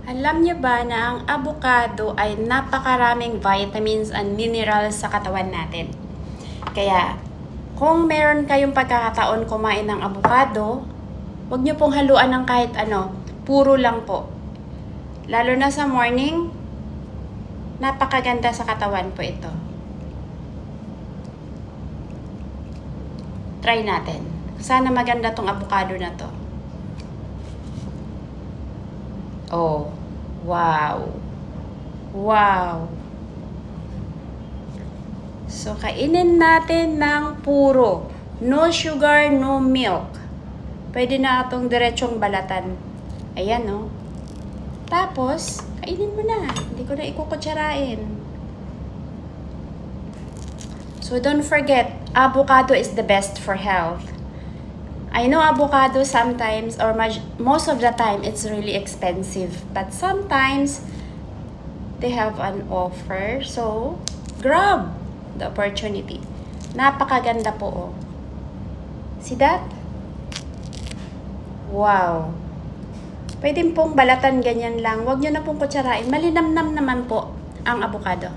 Alam niyo ba na ang avocado ay napakaraming vitamins and minerals sa katawan natin? Kaya, kung meron kayong pagkakataon kumain ng avocado, huwag niyo pong haluan ng kahit ano, puro lang po. Lalo na sa morning, napakaganda sa katawan po ito. Try natin. Sana maganda tong avocado na to. Oh, wow. Wow. So, kainin natin ng puro. No sugar, no milk. Pwede na itong diretsong balatan. Ayan, no? Tapos, kainin mo na. Hindi ko na ikukutsarain. So, don't forget, avocado is the best for health. I know avocado sometimes or most of the time it's really expensive, but sometimes they have an offer, so grab the opportunity. Napakaganda po, oh. See that? Wow. Pwede pong balatan ganyan lang. Huwag nyo na pong kutsarain. Malinamnam naman po ang avocado.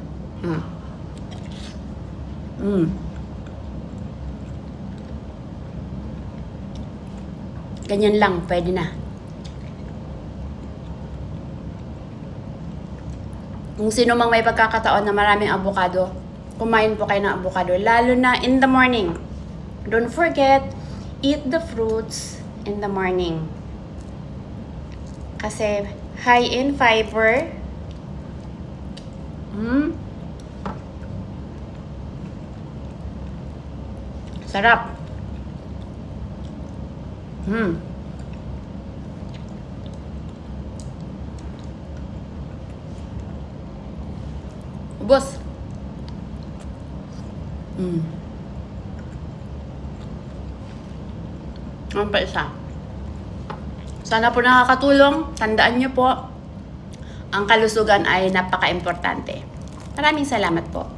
Ganyan lang, pwede na. Kung sino mang may pagkakataon na maraming avocado, kumain po kayo ng avocado, lalo na in the morning. Don't forget, eat the fruits in the morning. Kasi high in fiber. Sarap. Ubos. Ang pa isa. Sana po nakakatulong. Tandaan niyo po, ang kalusugan ay napaka-importante. Maraming salamat po.